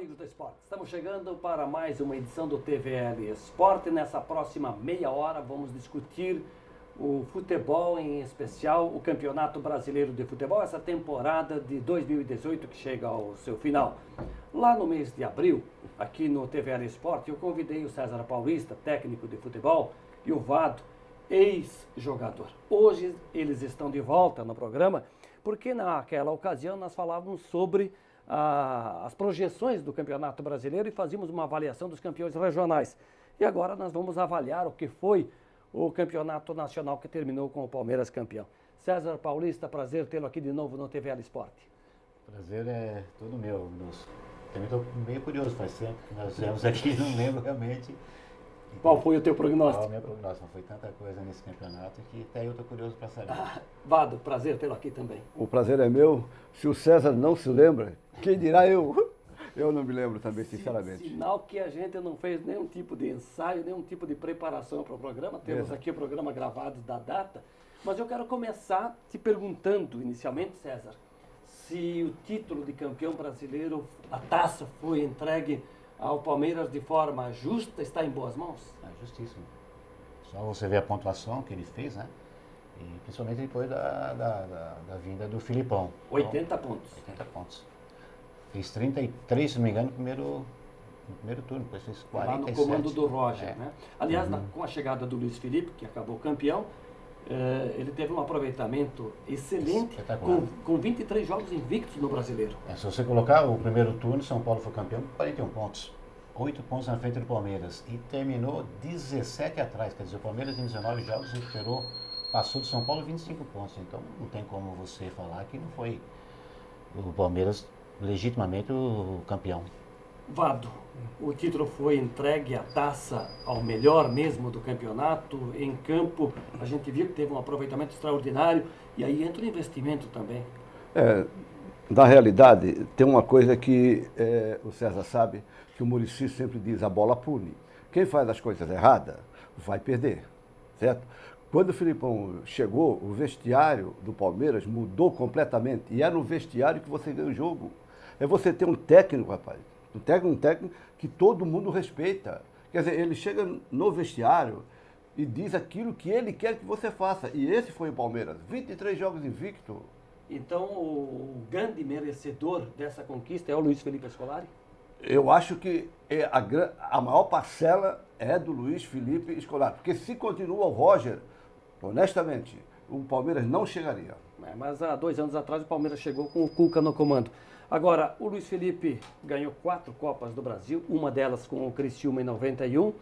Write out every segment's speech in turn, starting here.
amigos do esporte. Estamos chegando para mais uma edição do TVL Esporte. Nessa próxima meia hora vamos discutir o futebol, em especial o Campeonato Brasileiro de Futebol, essa temporada de 2018 que chega ao seu final. Lá no mês de abril, aqui no TVL Esporte, eu convidei o César Paulista, técnico de futebol, e o Vado, ex-jogador. Hoje eles estão de volta no programa, porque naquela ocasião nós falávamos sobre as projeções do Campeonato Brasileiro e fazíamos uma avaliação dos campeões regionais. E agora nós vamos avaliar o que foi o Campeonato Nacional que terminou com o Palmeiras campeão. César Paulista, prazer tê-lo aqui de novo no TVL Esporte. Prazer é todo meu, Nilson. Também estou meio curioso, faz tempo que nós viemos aqui, não lembro realmente. Qual foi o teu prognóstico? Qual o meu prognóstico? Foi tanta coisa nesse campeonato que até eu estou curioso para saber. Vado, prazer tê-lo aqui também. O prazer é meu. Se o César não se lembra, quem dirá eu? Eu não me lembro também, sinceramente. Sinal que a gente não fez nenhum tipo de ensaio, nenhum tipo de preparação para o programa. Temos aqui o programa gravado da data. Mas eu quero começar te perguntando, inicialmente, César, se o título de campeão brasileiro, a taça, foi entregue ao Palmeiras de forma justa, está em boas mãos? É justíssimo. Só você ver a pontuação que ele fez, né? E principalmente depois da vinda do Filipão. 80 pontos. 80 pontos. Fez 33, se não me engano, no primeiro turno, depois fez 47. Lá no comando do Roger, né? Aliás, com a chegada do Luiz Felipe, que acabou campeão, ele teve um aproveitamento excelente, com 23 jogos invictos no Brasileiro. Se você colocar o primeiro turno, São Paulo foi campeão com 41 pontos. 8 pontos na frente do Palmeiras. E terminou 17 atrás. Quer dizer, o Palmeiras em 19 jogos recuperou, passou do São Paulo 25 pontos. Então não tem como você falar que não foi o Palmeiras legitimamente o campeão. Vado, o título foi entregue, a taça, ao melhor mesmo do campeonato. Em campo, a gente viu que teve um aproveitamento extraordinário, e aí entra o investimento também. Na realidade, tem uma coisa que o César sabe, que o Muricy sempre diz: a bola pune. Quem faz as coisas erradas vai perder, certo? Quando o Filipão chegou, o vestiário do Palmeiras mudou completamente, e é no vestiário que você ganha o jogo. É você ter um técnico, rapaz, um técnico que todo mundo respeita. Quer dizer, ele chega no vestiário e diz aquilo que ele quer que você faça. E esse foi o Palmeiras, 23 jogos invicto. Então, o grande merecedor dessa conquista é o Luiz Felipe Scolari? Eu acho que a maior parcela é do Luiz Felipe Scolari. Porque se continua o Roger, honestamente, o Palmeiras não chegaria. Mas há 2 anos atrás o Palmeiras chegou com o Cuca no comando. Agora, o Luiz Felipe ganhou 4 Copas do Brasil, uma delas com o Criciúma em 91.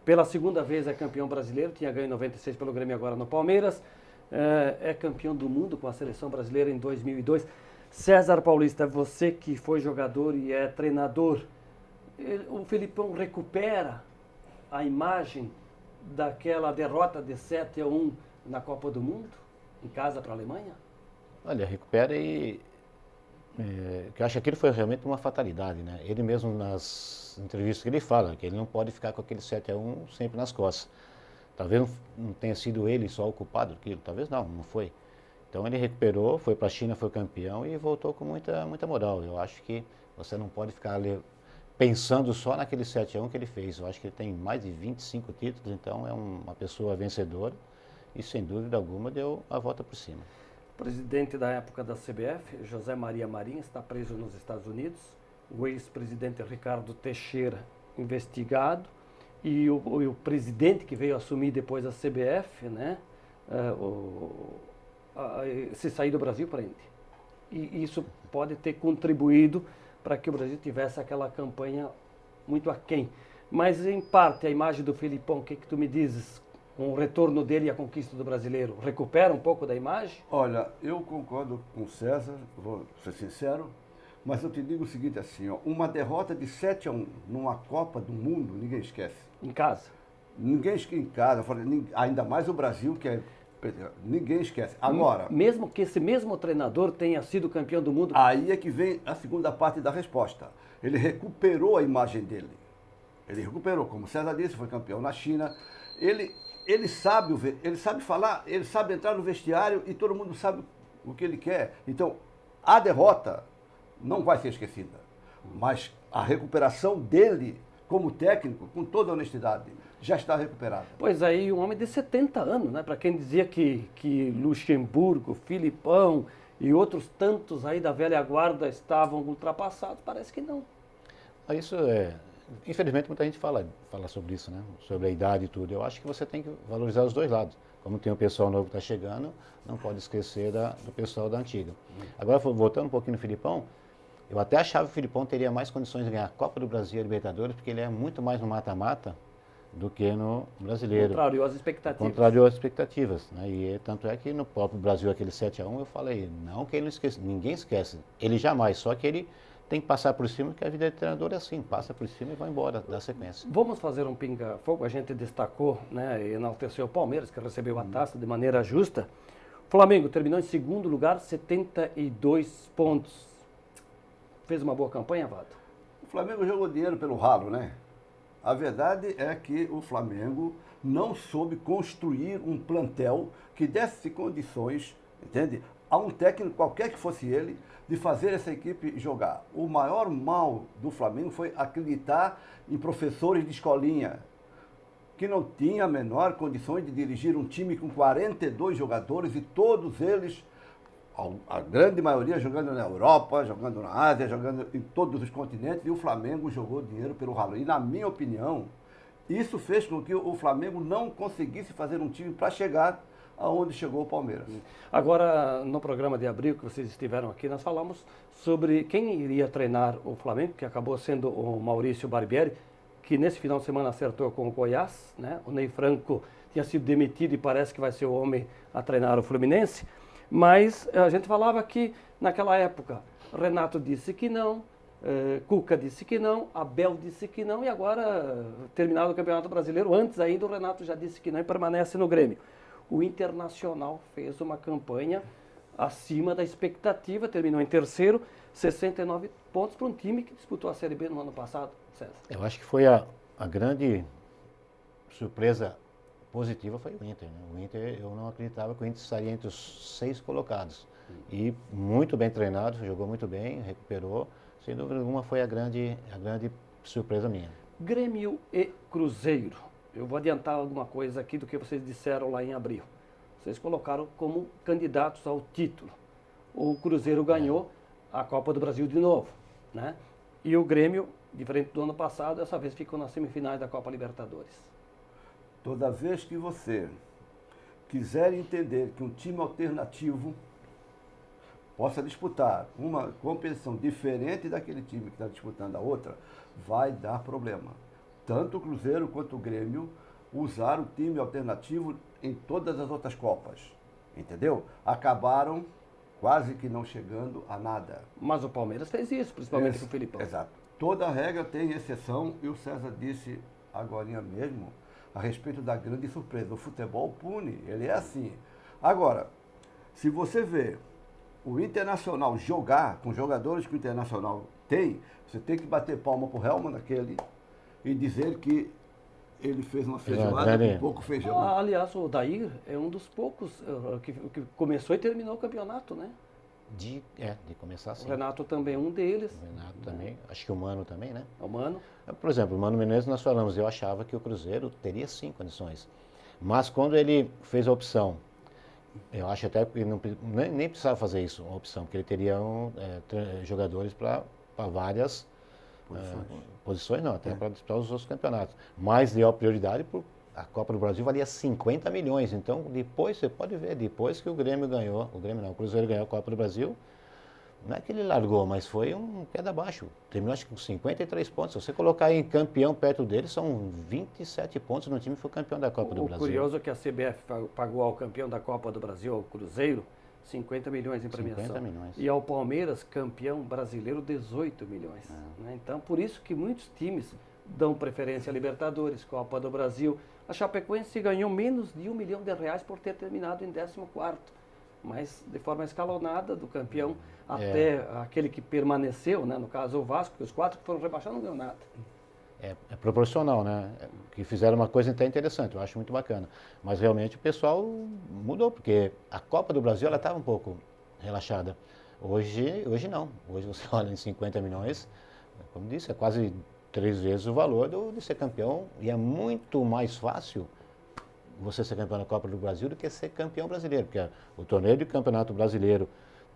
Pela segunda vez é campeão brasileiro, tinha ganho em 96 pelo Grêmio, agora no Palmeiras. É campeão do mundo com a seleção brasileira em 2002. César Paulista, você que foi jogador e é treinador, o Felipão recupera a imagem daquela derrota de 7-1 na Copa do Mundo, em casa para a Alemanha? Olha, recupera e... que eu acho que aquilo foi realmente uma fatalidade, né? Ele mesmo nas entrevistas que ele fala, que ele não pode ficar com aquele 7-1 sempre nas costas. Talvez não tenha sido ele só o culpado daquilo, talvez não foi. Então ele recuperou, foi para a China, foi campeão e voltou com muita moral. Eu acho que você não pode ficar ali pensando só naquele 7-1 que ele fez. Eu acho que ele tem mais de 25 títulos, então é uma pessoa vencedora e sem dúvida alguma deu a volta por cima. O presidente da época da CBF, José Maria Marinho, está preso nos Estados Unidos. O ex-presidente Ricardo Teixeira, investigado. E o presidente que veio assumir depois a CBF, né, se sair do Brasil, prende. E isso pode ter contribuído para que o Brasil tivesse aquela campanha muito aquém. Mas, em parte, a imagem do Filipão, o que tu me dizes? Com o retorno dele e a conquista do brasileiro, recupera um pouco da imagem? Olha, eu concordo com o César, vou ser sincero, mas eu te digo o seguinte assim, ó, uma derrota de 7-1 numa Copa do Mundo, ninguém esquece. Em casa? Ninguém esquece em casa, ainda mais o Brasil, ninguém esquece. Agora... Mesmo que esse mesmo treinador tenha sido campeão do mundo... Aí é que vem a segunda parte da resposta. Ele recuperou a imagem dele. Ele recuperou, como o César disse, foi campeão na China. Ele sabe falar, ele sabe entrar no vestiário e todo mundo sabe o que ele quer. Então, a derrota não vai ser esquecida. Mas a recuperação dele, como técnico, com toda honestidade, já está recuperada. Pois aí, um homem de 70 anos, né? Para quem dizia que Luxemburgo, Filipão e outros tantos aí da velha guarda estavam ultrapassados, parece que não. Isso é... Infelizmente, muita gente fala sobre isso, né? Sobre a idade e tudo. Eu acho que você tem que valorizar os dois lados. Como tem o pessoal novo que está chegando, não pode esquecer do pessoal da antiga. Agora, voltando um pouquinho no Filipão, eu até achava que o Filipão teria mais condições de ganhar a Copa do Brasil e a Libertadores, porque ele é muito mais no mata-mata do que no brasileiro. Contrariou as expectativas. Contrariou as expectativas. Né? E tanto é que no próprio Brasil, aquele 7-1, eu falei, não que ele não esquece, ninguém esquece. Ele jamais, só que ele tem que passar por cima, porque a vida de treinador é assim, passa por cima e vai embora, dá sequência. Vamos fazer um pinga-fogo, a gente destacou, né, e enalteceu o Palmeiras, que recebeu a taça de maneira justa. O Flamengo terminou em segundo lugar, 72 pontos. Fez uma boa campanha, Vado? O Flamengo jogou dinheiro pelo ralo, né? A verdade é que o Flamengo não soube construir um plantel que desse condições, entende? A um técnico, qualquer que fosse ele, de fazer essa equipe jogar. O maior mal do Flamengo foi acreditar em professores de escolinha, que não tinha a menor condições de dirigir um time com 42 jogadores e todos eles, a grande maioria jogando na Europa, jogando na Ásia, jogando em todos os continentes, e o Flamengo jogou dinheiro pelo ralo. E na minha opinião, isso fez com que o Flamengo não conseguisse fazer um time para chegar aonde chegou o Palmeiras. Agora, no programa de abril que vocês estiveram aqui, nós falamos sobre quem iria treinar o Flamengo, que acabou sendo o Maurício Barbieri, que nesse final de semana acertou com o Goiás, né? O Ney Franco tinha sido demitido e parece que vai ser o homem a treinar o Fluminense. Mas a gente falava que naquela época Renato disse que não, Cuca disse que não, Abel disse que não, e agora, terminado o Campeonato Brasileiro, antes ainda o Renato já disse que não e permanece no Grêmio. O Internacional fez uma campanha acima da expectativa, terminou em terceiro, 69 pontos para um time que disputou a Série B no ano passado, César. Eu acho que foi a grande surpresa positiva foi o Inter. Né? O Inter, eu não acreditava que o Inter estaria entre os 6 colocados. E muito bem treinado, jogou muito bem, recuperou. Sem dúvida alguma foi a grande surpresa minha. Grêmio e Cruzeiro. Eu vou adiantar alguma coisa aqui do que vocês disseram lá em abril. Vocês colocaram como candidatos ao título. O Cruzeiro ganhou a Copa do Brasil de novo, né? E o Grêmio, diferente do ano passado, dessa vez ficou nas semifinais da Copa Libertadores. Toda vez que você quiser entender que um time alternativo possa disputar uma competição diferente daquele time que está disputando a outra, vai dar problema. Tanto o Cruzeiro quanto o Grêmio usaram o time alternativo em todas as outras Copas, entendeu? Acabaram quase que não chegando a nada. Mas o Palmeiras fez isso, principalmente com o Filipão. Exato. Toda regra tem exceção, e o César disse agorinha mesmo a respeito da grande surpresa. O futebol pune, ele é assim. Agora, se você vê o Internacional jogar com jogadores que o Internacional tem, você tem que bater palma pro Helman naquele e dizer que ele fez uma feijoada com pouco feijão. Aliás, o Odair é um dos poucos que começou e terminou o campeonato, né? De começar assim. O Renato também é um deles. O Renato também, acho que o Mano também, né? O Mano. Por exemplo, o Mano Menezes nós falamos, eu achava que o Cruzeiro teria sim condições. Mas quando ele fez a opção, eu acho até que nem precisava fazer isso, uma opção, porque ele teria jogadores para várias posições, não, até para disputar os outros campeonatos. Mas deu a prioridade por a Copa do Brasil valia 50 milhões. Então, depois, você pode ver, depois que o Grêmio ganhou, o Cruzeiro ganhou a Copa do Brasil, não é que ele largou, mas foi um queda abaixo. Terminou acho que com 53 pontos. Se você colocar em campeão perto dele, são 27 pontos no time que foi campeão da Copa do Brasil. O curioso é que a CBF pagou ao campeão da Copa do Brasil, ao Cruzeiro, 50 milhões em premiação. 50 milhões. E ao Palmeiras, campeão brasileiro, 18 milhões. Né? Então, por isso que muitos times dão preferência a Libertadores, Copa do Brasil. A Chapecoense ganhou menos de R$1 milhão por ter terminado em 14º. Mas de forma escalonada, do campeão até aquele que permaneceu, né? No caso o Vasco, que os 4 que foram rebaixados não ganhou nada. É proporcional, né? Que fizeram uma coisa até interessante, eu acho muito bacana. Mas realmente o pessoal mudou, porque a Copa do Brasil ela estava um pouco relaxada. Hoje não. Hoje você olha em 50 milhões, Como disse, é quase 3 vezes o valor de ser campeão e é muito mais fácil você ser campeão da Copa do Brasil do que ser campeão brasileiro, porque o torneio de campeonato brasileiro,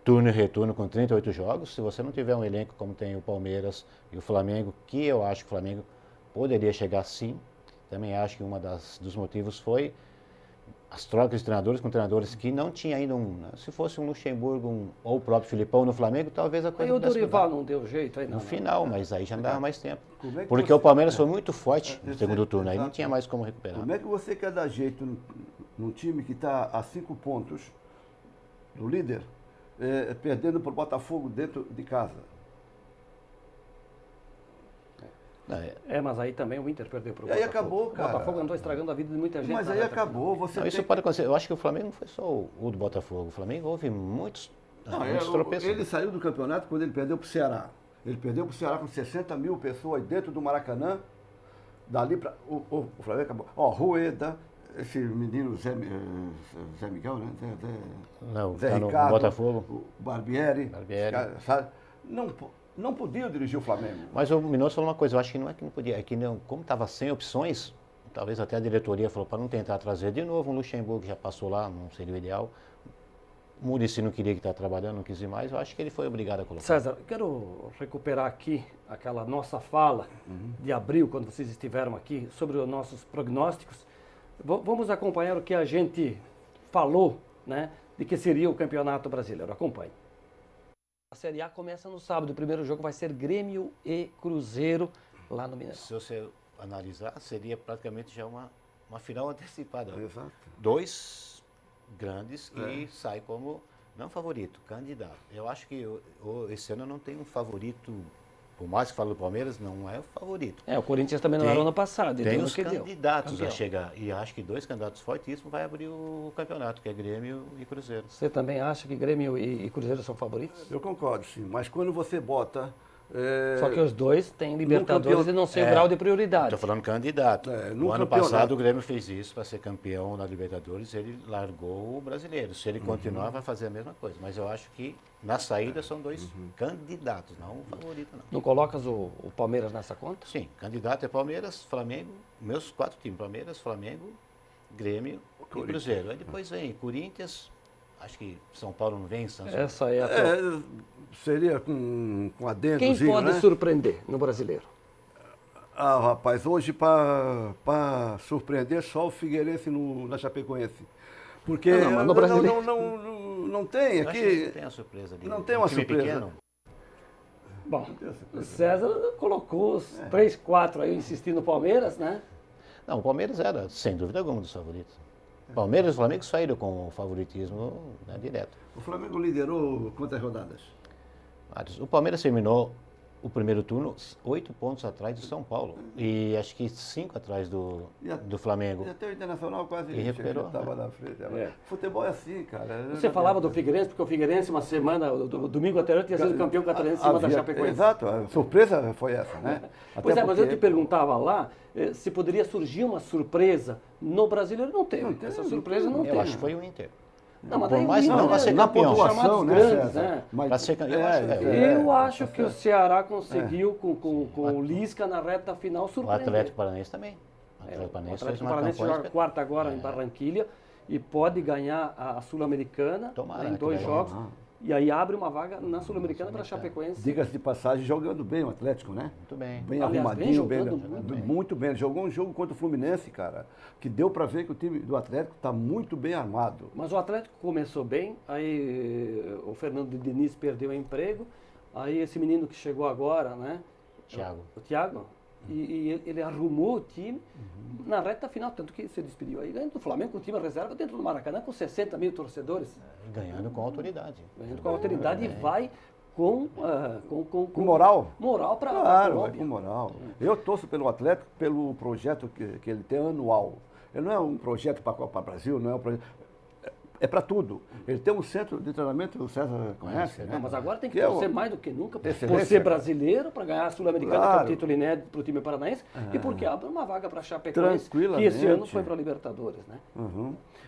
turno e retorno com 38 jogos, se você não tiver um elenco como tem o Palmeiras e o Flamengo, que eu acho que o Flamengo poderia chegar sim, também acho que dos motivos foi as trocas de treinadores com treinadores que não tinha ainda se fosse um Luxemburgo ou o próprio Filipão no Flamengo, talvez a coisa Aí o Dorival não deu jeito aí não. No final, mas aí já não dava mais tempo. É Porque o Palmeiras foi muito forte no segundo turno, aí não tinha mais como recuperar. Como é que você quer dar jeito num time que está a 5 pontos do líder, perdendo para o Botafogo dentro de casa? Mas aí também o Inter perdeu para o E aí Botafogo. acabou, cara. O Botafogo andou estragando a vida de muita gente. Mas aí acabou. Você não, isso pode acontecer. Eu acho que o Flamengo não foi só o do Botafogo. O Flamengo houve muitos tropeços. Ele saiu do campeonato quando ele perdeu para o Ceará. Ele perdeu para o Ceará com 60 mil pessoas dentro do Maracanã. Dali para o Flamengo acabou. Rueda, esse menino Zé Miguel, né? Zé no Ricardo, Botafogo. O Barbieri. Sabe? Não podia dirigir o Flamengo. Mas o Minoso falou uma coisa, eu acho que não é que não podia, é que não, como estava sem opções, talvez até a diretoria falou para não tentar trazer de novo um Luxemburgo que já passou lá, não seria o ideal. O Muricy não queria que está trabalhando, não quis ir mais, eu acho que ele foi obrigado a colocar. César, quero recuperar aqui aquela nossa fala de abril, quando vocês estiveram aqui, sobre os nossos prognósticos. Vamos acompanhar o que a gente falou, né, de que seria o Campeonato Brasileiro. Acompanhe. A Série A começa no sábado. O primeiro jogo vai ser Grêmio e Cruzeiro lá no Mineirão. Se você analisar, seria praticamente já uma final antecipada. Exato. 2 grandes que saem como, não favorito, candidato. Eu acho que esse ano não tem um favorito, por mais que fale do Palmeiras, não é o favorito. O Corinthians também não era ano passado. Tem os candidatos a chegar. E acho que 2 candidatos fortíssimos vai abrir o campeonato, que é Grêmio e Cruzeiro. Você também acha que Grêmio e Cruzeiro são favoritos? Eu concordo, sim. Mas quando você bota... Só que os dois têm Libertadores e não sei o grau de prioridade. Estou falando candidato. O ano passado o Grêmio fez isso para ser campeão na Libertadores, ele largou o brasileiro. Se ele continuar, vai fazer a mesma coisa. Mas eu acho que na saída são 2 candidatos, não o favorito, não. Não colocas o Palmeiras nessa conta? Sim, candidato é Palmeiras, Flamengo, meus 4 times, Palmeiras, Flamengo, Grêmio e Cruzeiro. Aí depois vem Corinthians, acho que São Paulo não vem, Essa é a seria com adendo. Quem pode surpreender no brasileiro? Rapaz, hoje para surpreender só o Figueirense na Chapecoense. Porque mas no brasileiro não tem aqui. Não tem a surpresa ali. Não tem uma surpresa. Pequeno. Bom, o César colocou os 3, 4 aí, insistindo no Palmeiras, né? Não, o Palmeiras era, sem dúvida alguma, dos favoritos. Palmeiras e o Flamengo saíram com o favoritismo, né, direto. O Flamengo liderou quantas rodadas? O Palmeiras terminou o primeiro turno 8 pontos atrás do São Paulo. E acho que 5 atrás do Flamengo. E até o Internacional quase estava na frente. Futebol é assim, cara. Você falava do Figueirense, porque o Figueirense, uma semana, domingo anterior, tinha sido campeão catarinense em cima da Chapecoense. Exato, a surpresa foi essa, né? Pois mas eu te perguntava lá se poderia surgir uma surpresa no brasileiro. Não teve. Essa surpresa não teve. Eu acho que foi o Inter. Não, mas por mais não para ser na campeão. pontuação, grandes, né? Para ser campeão. Eu acho que o Ceará conseguiu, com o Lisca na reta final, surpreender. O Atlético Paranaense também. O Atlético Paranaense joga quarta agora em Barranquilha e pode ganhar a Sul-Americana em 2 jogos. E aí abre uma vaga na Sul-Americana para a Chapecoense. Diga-se de passagem, jogando bem o Atlético, né? Muito bem. Bem arrumadinho, muito bem. Ele jogou um jogo contra o Fluminense, cara, que deu para ver que o time do Atlético está muito bem armado. Mas o Atlético começou bem, aí o Fernando Diniz perdeu o emprego, aí esse menino que chegou agora, né? O Thiago. E ele arrumou o time na reta final, tanto que se despediu aí, ganhando do Flamengo com o time reserva dentro do Maracanã com 60 mil torcedores. Ganhando com autoridade. Ganhando com autoridade e vai com moral. Moral para Claro, vai com moral. Eu torço pelo Atlético, pelo projeto que ele tem anual. Ele não é um projeto para a Copa Brasil, não é um projeto... É para tudo. Ele tem um centro de treinamento, o César conhece, né? Não, mas agora tem que torcer mais do que nunca por ser brasileiro, para ganhar a Sul-Americana, que é um título inédito para o time paranaense, e porque abre uma vaga para a Chapecoense, que esse ano foi para a Libertadores, né?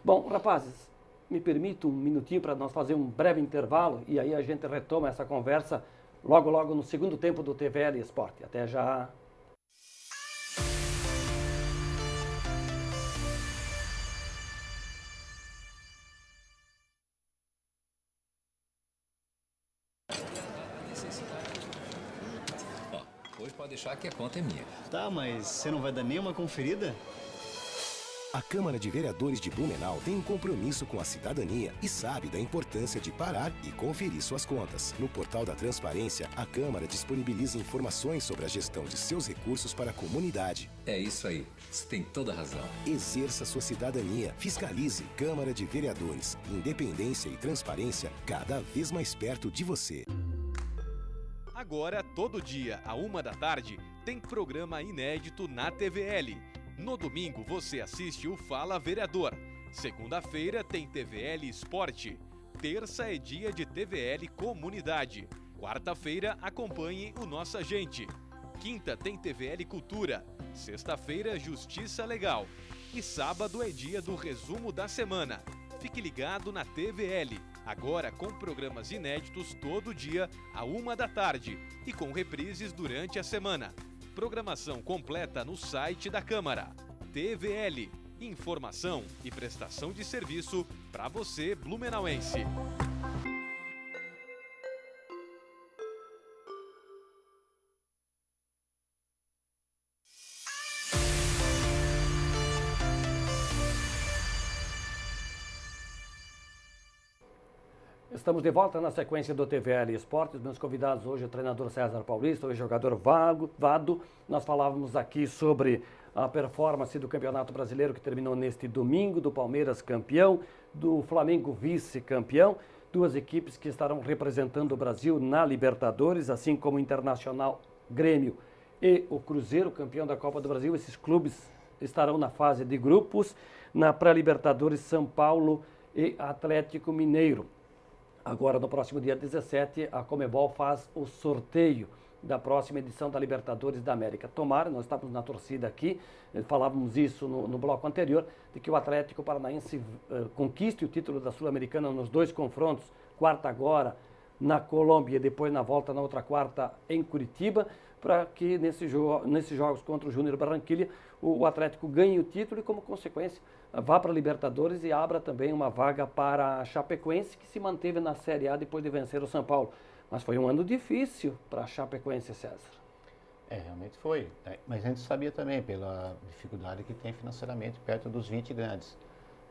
Bom, rapazes, me permita um minutinho para nós fazer um breve intervalo e aí a gente retoma essa conversa logo, logo no segundo tempo do TVL Esporte. Até já. Hoje pode deixar que a conta é minha. Tá, mas você não vai dar nenhuma conferida? A Câmara de Vereadores de Blumenau tem um compromisso com a cidadania e sabe da importância de parar e conferir suas contas. No portal da Transparência, a Câmara disponibiliza informações sobre a gestão de seus recursos para a comunidade. É isso aí. Você tem toda a razão. Exerça sua cidadania. Fiscalize. Câmara de Vereadores. Independência e transparência cada vez mais perto de você. Agora, todo dia, à 13h, tem programa inédito na TVL. No domingo, você assiste o Fala Vereador. Segunda-feira tem TVL Esporte. Terça é dia de TVL Comunidade. Quarta-feira, acompanhe o Nossa Gente. Quinta tem TVL Cultura. Sexta-feira, Justiça Legal. E sábado é dia do resumo da semana. Fique ligado na TVL. Agora com programas inéditos todo dia, à 13h. E com reprises durante a semana. Programação completa no site da Câmara. TVL. Informação e prestação de serviço para você, blumenauense. Estamos de volta na sequência do TVL Esportes. Meus convidados hoje, o treinador César Paulista, o jogador Vado. Nós falávamos aqui sobre a performance do Campeonato Brasileiro que terminou neste domingo, do Palmeiras campeão, do Flamengo vice-campeão, duas equipes que estarão representando o Brasil na Libertadores, assim como o Internacional, Grêmio e o Cruzeiro, campeão da Copa do Brasil. Esses clubes estarão na fase de grupos, na pré-Libertadores São Paulo e Atlético Mineiro. Agora, no próximo dia 17, a Conmebol faz o sorteio da próxima edição da Libertadores da América. Tomara, nós estávamos na torcida aqui, falávamos isso no bloco anterior, de que o Atlético Paranaense conquiste o título da Sul-Americana nos dois confrontos, quarta agora na Colômbia e depois na volta na outra quarta em Curitiba, para que nesses jogos contra o Júnior Barranquilla o Atlético ganhe o título e, como consequência, vá para a Libertadores e abra também uma vaga para a Chapecoense, que se manteve na Série A depois de vencer o São Paulo. Mas foi um ano difícil para a Chapecoense, César. Realmente foi. Mas a gente sabia também pela dificuldade que tem financeiramente perto dos 20 grandes.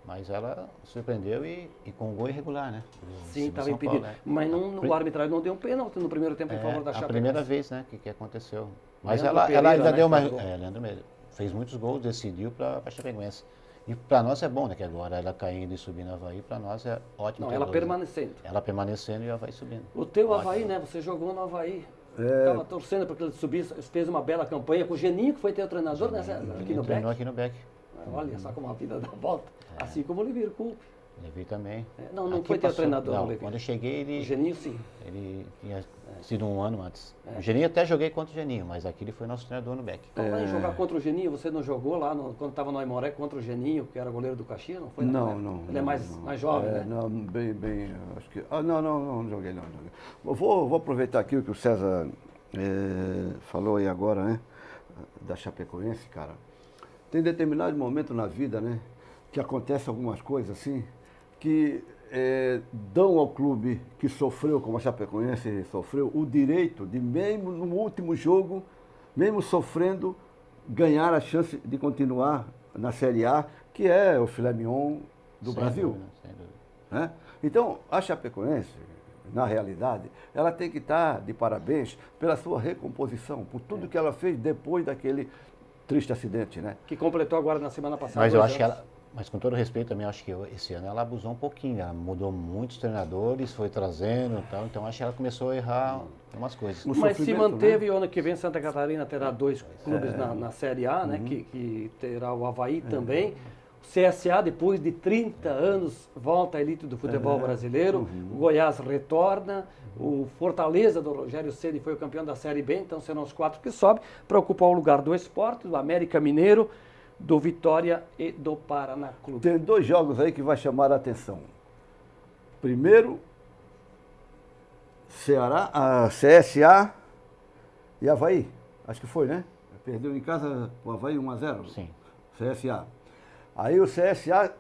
Mas ela surpreendeu e com um gol irregular, né? Sim, estava impedido. Né? Mas o arbitragem não deu um pênalti no primeiro tempo em favor da Chapecoense. A primeira vez, né, que aconteceu. Mas Leandro ela ainda né, deu uma... Leandro Pereira fez muitos gols, decidiu para a Chapecoense. E para nós é bom, né, que agora ela caindo e subindo no Avaí, para nós é ótimo. Não, ela permanecendo. Ela permanecendo e o Avaí subindo. O teu ótimo. Avaí, né, você jogou no Avaí. Estava torcendo para que ele subisse, fez uma bela campanha com o Geninho, que foi teu treinador, né, César? Aqui no Beck. Aqui no Beck. Olha só como a vida dá volta. Assim como o Levir Coupe. Levi também. Não foi teu treinador, não, o Levi. Quando eu cheguei, ele... O Geninho, sim. Ele tinha sido um ano antes. O Geninho até joguei contra o Geninho, mas aqui ele foi nosso treinador no Beck. Então, lá em jogar contra o Geninho, você não jogou lá quando estava no Aimoré contra o Geninho, que era goleiro do Caxias, não foi? Não. Ele é mais jovem, né? Não, bem, acho que... não joguei, não. Eu vou aproveitar aqui o que o César falou aí agora, né? Da Chapecoense, cara. Tem determinado momento na vida, né? Que acontece algumas coisas assim, que dão ao clube que sofreu, como a Chapecoense sofreu, o direito de, mesmo no último jogo, mesmo sofrendo, ganhar a chance de continuar na Série A, que é o filé mignon do Brasil. Sem dúvida. Né? Então, a Chapecoense, na realidade, ela tem que estar de parabéns pela sua recomposição, por tudo que ela fez depois daquele triste acidente, né? Que completou agora na semana passada. Mas eu acho que ela... Mas com todo respeito também, acho que esse ano ela abusou um pouquinho, ela mudou muitos treinadores, foi trazendo e tal, então acho que ela começou a errar umas coisas. Mas se manteve, né? O ano que vem Santa Catarina terá dois clubes na Série A, né? Que terá o Avaí também. O CSA, depois de 30 anos, volta à elite do futebol brasileiro. O Goiás retorna. O Fortaleza do Rogério Ceni foi o campeão da Série B, então serão os 4 que sobem para ocupar o lugar do Sport, do América Mineiro, do Vitória e do Paraná Clube. Tem 2 jogos aí que vai chamar a atenção. Primeiro, Ceará, CSA e Avaí. Acho que foi, né? Perdeu em casa o Avaí 1-0. Sim. CSA. Aí o CSA,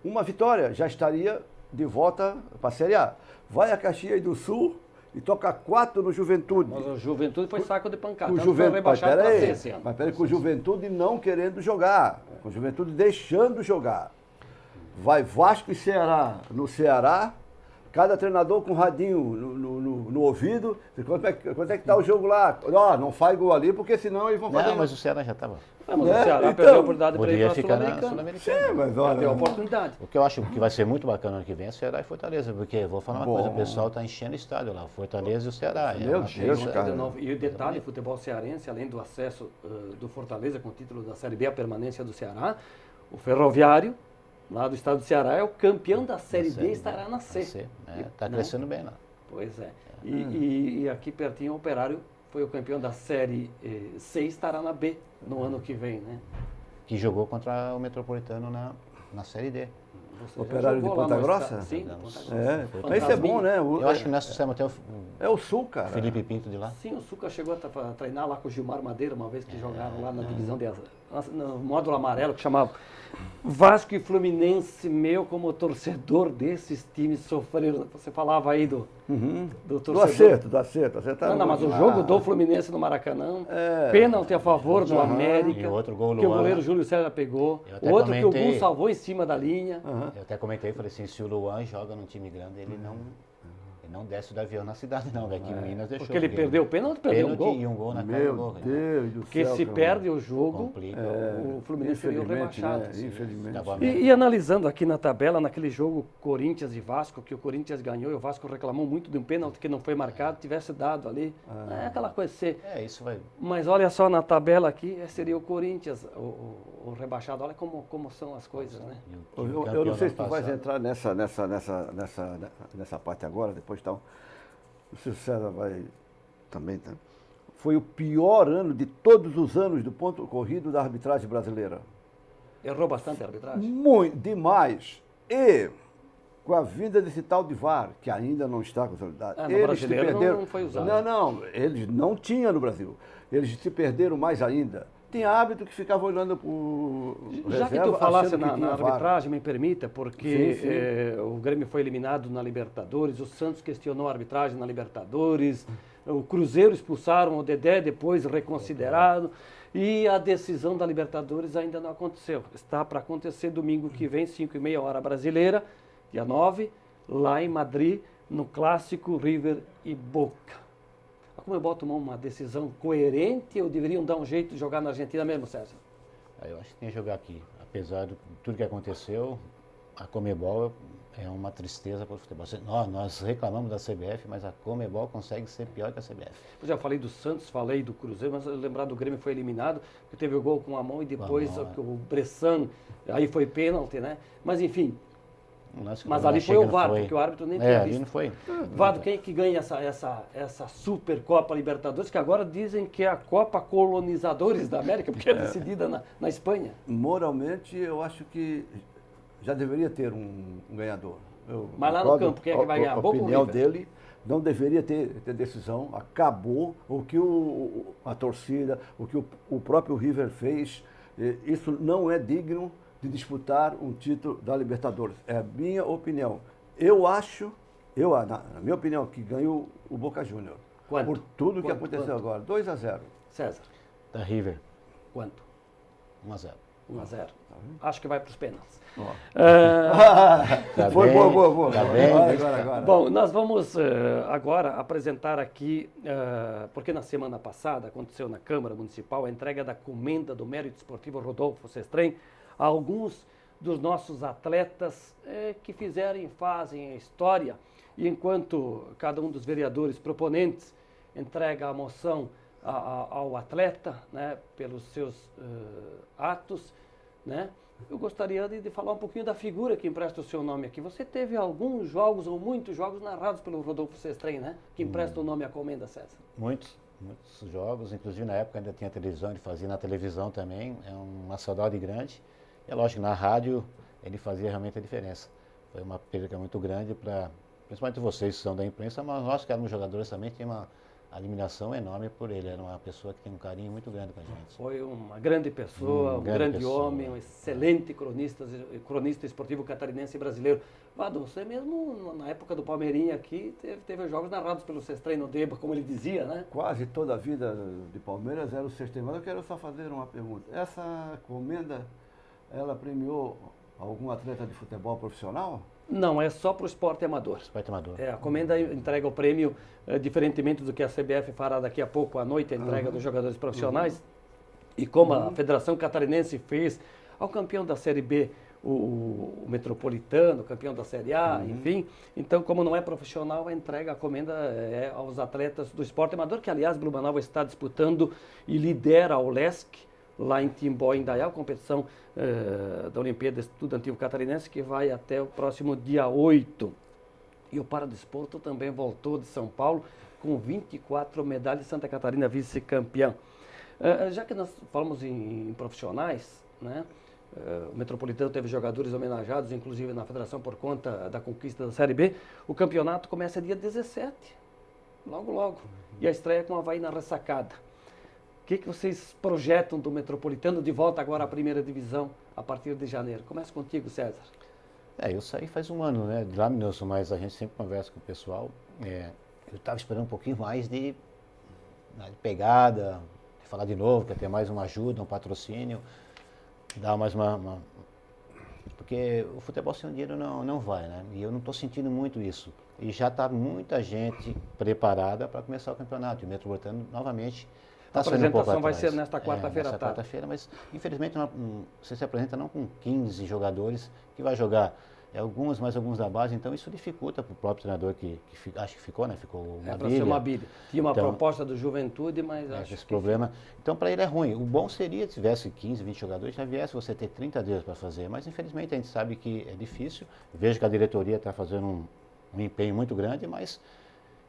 uma vitória, já estaria de volta para a Série A. Vai a Caxias do Sul e toca 4 no Juventude. Mas o Juventude foi saco de pancada. O Tanto foi Juventude, rebaixado pra C esse ano. mas peraí, com o Juventude não querendo jogar. Com o Juventude deixando jogar. Vai Vasco e Ceará. No Ceará, cada treinador com um radinho no ouvido. Quanto é que está o jogo lá? Ó, não faz gol ali, porque senão eles vão fazer... Não, mas o Ceará já estava... Mas o Ceará perdeu a oportunidade para ir Poderia para a ficar na Sul-Americana. Sul-Americana. Sim, mas Perdeu a olha... oportunidade. O que eu acho que vai ser muito bacana ano que vem é Ceará e Fortaleza, porque vou falar uma Bom. coisa, o pessoal está enchendo o estádio lá, o Fortaleza e o Ceará. Meu uma Deus, coisa- cara. De novo. E o detalhe, futebol cearense, além do acesso do Fortaleza com o título da Série B, a permanência do Ceará, o Ferroviário, lá do estado do Ceará, é o campeão da Série B e estará na C. Está Né? crescendo bem lá. Pois é. E aqui pertinho o Operário foi o campeão da Série C e estará na B no ano que vem, né? Que jogou contra o Metropolitano na Série D. Você já Operário de jogou lá Ponta no Grossa? estado- Sim, de Ponta Grossa. Mas isso é bom, né? Eu acho que nós trouxemos até o É o Sul, cara. Felipe Pinto de lá. Sim, o Suca chegou a treinar lá com o Gilmar Madeira, uma vez que jogaram lá na divisão no módulo amarelo, que chamava Vasco e Fluminense, meu, como torcedor desses times sofreram. Você falava aí do torcedor. Do acerto. Acertaram Não, mas o muito. jogo do Fluminense no Maracanã, pênalti a favor do América, E outro gol, que o Luan. goleiro Júlio César pegou, Eu até outro que o comentei. Gu salvou em cima da linha. Eu até comentei, falei assim, se o Luan joga num time grande, ele não desce do avião na cidade não, velho, que Minas deixou. Porque ele perdeu o pênalti, perdeu um gol. E um gol na cara do Meu gol. velho. Deus do Porque céu. se cara. perde o jogo, Complica. o Fluminense seria o Infelizmente, rebaixado. né? Infelizmente. Tava E analisando aqui na tabela, naquele jogo Corinthians e Vasco, que o Corinthians ganhou e o Vasco reclamou muito de um pênalti que não foi marcado, tivesse dado ali. É aquela coisa ser. Isso vai... Mas olha só na tabela aqui, seria o Corinthians, o rebaixado. Olha como são as coisas, né? e o time Eu campeão não sei do se tu ano vais passado. entrar nessa parte agora, depois tal. Não sei se o César vai também. Tá? Foi o pior ano de todos os anos do ponto corrido da arbitragem brasileira. Errou bastante a arbitragem. Muito, demais. E com a vinda desse tal de VAR, que ainda não está consolidado. No eles se brasileiro perderam. não foi usado. Não, eles não tinham no Brasil. Eles se perderam mais ainda. Tinha árbitro que ficava olhando para o Já que tu falasse na arbitragem, me permita, porque Sim, sim. O Grêmio foi eliminado na Libertadores, o Santos questionou a arbitragem na Libertadores, o Cruzeiro expulsaram o Dedé, depois reconsiderado, e a decisão da Libertadores ainda não aconteceu. Está para acontecer domingo que vem, 5h30 hora brasileira, dia 9, lá em Madrid, no clássico River e Boca. A Conmebol tomou uma decisão coerente ou deveriam dar um jeito de jogar na Argentina mesmo, César? Eu acho que tem que jogar aqui. Apesar de tudo que aconteceu, a Conmebol é uma tristeza para o futebol. Nós reclamamos da CBF, mas a Conmebol consegue ser pior que a CBF. Eu já falei do Santos, falei do Cruzeiro, mas lembrar do Grêmio foi eliminado, que teve o gol com a mão e depois o Bressan, aí foi pênalti, né? Mas enfim, mas ali foi o VAR, porque o árbitro nem tinha ali visto. não foi. Vado, quem é que ganha essa Supercopa Libertadores, que agora dizem que é a Copa Colonizadores da América, porque é decidida na Espanha? Moralmente, eu acho que já deveria ter um ganhador. Mas lá no campo, quem é que vai ganhar? A Boca ou opinião River? dele, não deveria ter decisão. Acabou o que a torcida, o que o próprio River fez. Isso não é digno de disputar um título da Libertadores. É a minha opinião. Eu acho, na minha opinião, que ganhou o Boca Júnior. Quanto? Por tudo que Quanto? aconteceu agora. 2-0. César, Da River, quanto? 1-0. 1-0. Acho que vai para os pênaltis. Tá Foi bem, boa. Tá bem. Agora. Bom, nós vamos agora apresentar aqui, porque na semana passada aconteceu na Câmara Municipal a entrega da comenda do Mérito Esportivo Rodolfo Sestrem a alguns dos nossos atletas que fizeram e fazem a história. E enquanto cada um dos vereadores proponentes entrega a moção ao atleta, né, pelos seus atos, né, eu gostaria de falar um pouquinho da figura que empresta o seu nome aqui. Você teve alguns jogos ou muitos jogos narrados pelo Rodolfo Sestrem, né? Que empresta o nome à comenda, César. Muitos jogos, inclusive na época ainda tinha televisão, ele fazia na televisão também, é uma saudade grande. E é lógico, na rádio ele fazia realmente a diferença. Foi uma perda muito grande para principalmente vocês que são da imprensa, mas nós que éramos jogadores também temos uma admiração enorme por ele. Era uma pessoa que tem um carinho muito grande com a gente. Foi uma grande pessoa, um grande pessoa. homem, um excelente cronista esportivo catarinense e brasileiro. Vado, você mesmo, na época do Palmeirinha aqui, teve jogos narrados pelo Sestreino Deba, como ele dizia, né? Quase toda a vida de Palmeiras era o sexto. Mas eu quero só fazer uma pergunta. Essa comenda, ela premiou algum atleta de futebol profissional? Não, é só para o esporte amador. Esporte amador. A comenda entrega o prêmio, diferentemente do que a CBF fará daqui a pouco à noite, a entrega dos jogadores profissionais. E como a Federação Catarinense fez ao campeão da Série B, o Metropolitano, campeão da Série A, enfim. Então, como não é profissional, a entrega, a comenda é aos atletas do esporte amador, que, aliás, Blumenau está disputando e lidera o LESC, lá em Timbó, em Indaial, competição da Olimpíada Estudantil Catarinense, que vai até o próximo dia 8. E o Paradesporto também voltou de São Paulo com 24 medalhas, Santa Catarina vice-campeão. Já que nós falamos em profissionais, né? O Metropolitano teve jogadores homenageados, inclusive na federação, por conta da conquista da Série B. O campeonato começa dia 17, logo. E a estreia com o Avaí na ressacada. O que vocês projetam do Metropolitano de volta agora à primeira divisão a partir de janeiro? Começa contigo, César. Eu saí faz um ano, né, de lá, Nilson, mas a gente sempre conversa com o pessoal. Eu estava esperando um pouquinho mais de pegada, de falar de novo, quer ter mais uma ajuda, um patrocínio, dar mais uma... Porque o futebol sem dinheiro não vai, né? E eu não estou sentindo muito isso. E já está muita gente preparada para começar o campeonato. E o Metropolitano, novamente... A apresentação vai ser nesta quarta-feira à tarde. Quarta-feira, mas infelizmente você se apresenta não com 15 jogadores que vai jogar. Mais alguns da base, então isso dificulta para o próprio treinador que acho que ficou, né? Ficou uma para ser uma Bíblia. Tinha uma proposta do Juventude, mas acho esse problema. Então para ele é ruim. O bom seria se tivesse 15, 20 jogadores, já viesse você ter 30 dias para fazer. Mas infelizmente a gente sabe que é difícil. Vejo que a diretoria está fazendo um empenho muito grande, mas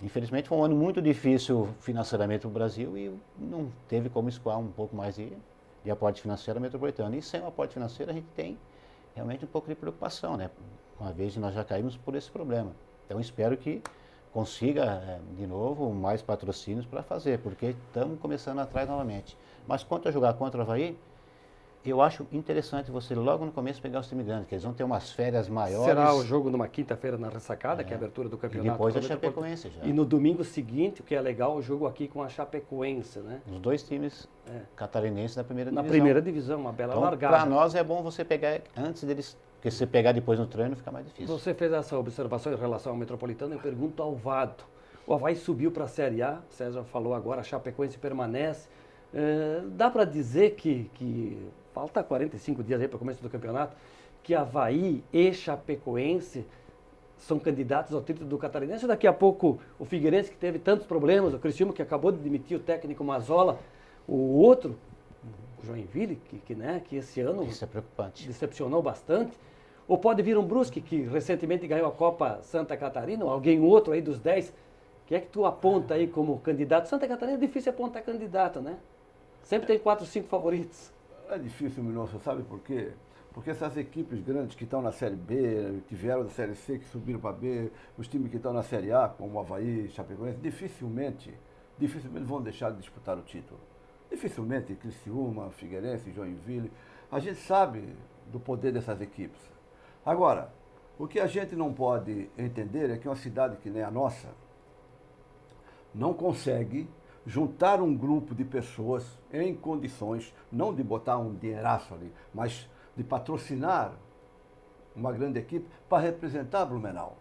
infelizmente foi um ano muito difícil financeiramente para o Brasil e não teve como escoar um pouco mais de aporte financeiro metropolitano. E sem o aporte financeiro a gente tem realmente um pouco de preocupação, né? Uma vez nós já caímos por esse problema. Então espero que consiga de novo mais patrocínios para fazer, porque estamos começando atrás novamente. Mas quanto a jogar contra o Avaí, eu acho interessante você logo no começo pegar os times grandes, que eles vão ter umas férias maiores. Será o jogo numa quinta-feira na ressacada, que é a abertura do campeonato. E depois a Chapecoense já. E no domingo seguinte, o que é legal, o jogo aqui com a Chapecoense, né? Os dois times catarinenses da primeira divisão. Na primeira divisão, uma bela largada. Para nós é bom você pegar antes deles, porque se você pegar depois no treino fica mais difícil. Você fez essa observação em relação ao Metropolitano, eu pergunto ao Vado. O Avaí subiu para a Série A, o César falou agora, a Chapecoense permanece. Dá para dizer que falta 45 dias aí para o começo do campeonato, que Avaí e Chapecoense são candidatos ao título do Catarinense. Daqui a pouco o Figueirense, que teve tantos problemas, o Criciúma, que acabou de demitir o técnico Mazzola, o outro, o Joinville, que esse ano isso é preocupante, decepcionou bastante. Ou pode vir um Brusque, que recentemente ganhou a Copa Santa Catarina, ou alguém outro aí dos 10. Que é que tu aponta aí como candidato? Santa Catarina é difícil apontar candidato, né? Sempre tem 4 ou 5 favoritos. É difícil, Minoso, sabe por quê? Porque essas equipes grandes que estão na Série B, que vieram da Série C, que subiram para B, os times que estão na Série A, como o Avaí, Chapecoense, dificilmente vão deixar de disputar o título. Dificilmente, Criciúma, Figueirense, Joinville. A gente sabe do poder dessas equipes. Agora, o que a gente não pode entender é que uma cidade que nem a nossa não consegue juntar um grupo de pessoas em condições, não de botar um dinheiraço ali, mas de patrocinar uma grande equipe para representar Blumenau.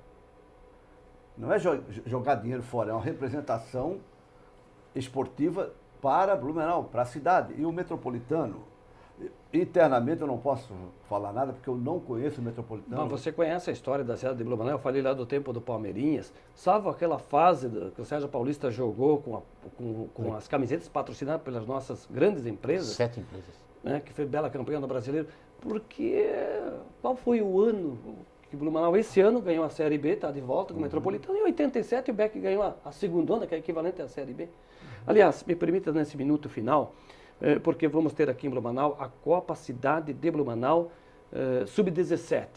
Não é jogar dinheiro fora, é uma representação esportiva para Blumenau, para a cidade. E o Metropolitano, internamente eu não posso falar nada porque eu não conheço o Metropolitano. Mas você conhece a história da cidade de Blumenau? Eu falei lá do tempo do Palmeirinhas. Salvo aquela fase que o Sérgio Paulista jogou com as camisetas patrocinadas pelas nossas grandes empresas. 7 empresas. Né, que foi bela campeã do Brasileiro. Porque qual foi o ano que o Blumenau esse ano ganhou a Série B, está de volta com o Metropolitano. Em 87 o Beck ganhou a segundona, que é equivalente à Série B. Aliás, me permita nesse minuto final, porque vamos ter aqui em Blumenau a Copa Cidade de Blumenau Sub-17.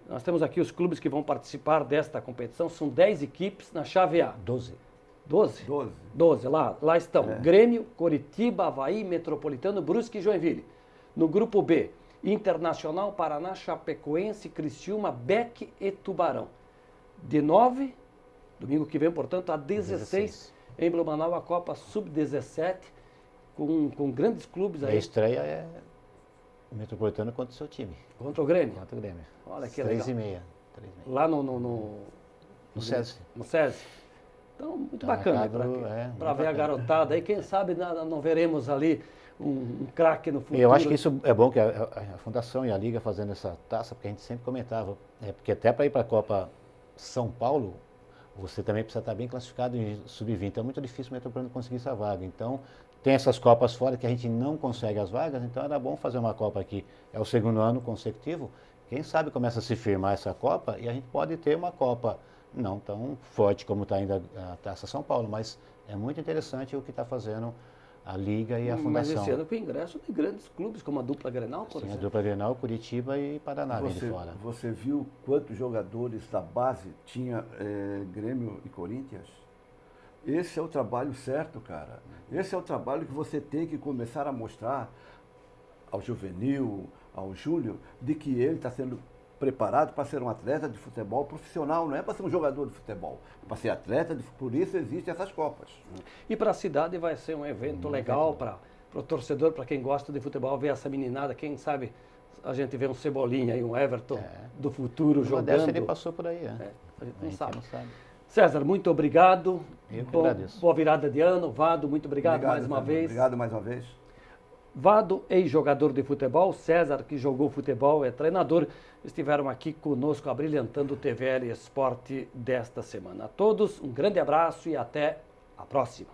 Nós temos aqui os clubes que vão participar desta competição. São 10 equipes na chave A. 12. 12? 12. 12, lá estão. Grêmio, Coritiba, Avaí, Metropolitano, Brusque e Joinville. No grupo B, Internacional, Paraná, Chapecoense, Criciúma, Beck e Tubarão. De 9, domingo que vem, portanto, a 16 em Blumenau, a Copa Sub-17, com grandes clubes aí. A estreia é o Metropolitano contra o seu time. Contra o Grêmio. Contra o Grêmio. Olha que 3h30. legal. Lá no SESI. No SESI. Então, muito bacana para ver a garotada aí. Quem sabe não veremos ali um craque no futuro. Eu acho que isso é bom que a Fundação e a Liga fazendo essa taça, porque a gente sempre comentava, porque até para ir para a Copa São Paulo, você também precisa estar bem classificado em sub-20. É muito difícil o Metropolitano conseguir essa vaga. Então, tem essas Copas fora que a gente não consegue as vagas, então era bom fazer uma Copa aqui. É o segundo ano consecutivo. Quem sabe começa a se firmar essa Copa e a gente pode ter uma Copa não tão forte como está ainda a Taça São Paulo, mas é muito interessante o que está fazendo a Liga e a Fundação. Mas esse ano com ingresso de grandes clubes, como a dupla Grenal, por exemplo. A dupla Grenal, Curitiba e Paraná vem de fora. Você viu quantos jogadores da base tinha Grêmio e Corinthians? Esse é o trabalho certo, cara. Esse é o trabalho que você tem que começar a mostrar ao juvenil, ao júnior, de que ele está sendo preparado para ser um atleta de futebol profissional, não é para ser um jogador de futebol, é para ser atleta, por isso existem essas Copas. E para a cidade vai ser um evento legal para o torcedor, para quem gosta de futebol, ver essa meninada, quem sabe a gente vê um Cebolinha e um Everton do futuro jogando. Ele passou por aí, a gente não sabe. César, muito obrigado. Eu que agradeço. Boa virada de ano. Vado, muito obrigado mais uma vez. Obrigado mais uma vez. Vado, ex-jogador de futebol, César, que jogou futebol, é treinador, estiveram aqui conosco abrilhantando o TVL Esporte desta semana. A todos, um grande abraço e até a próxima.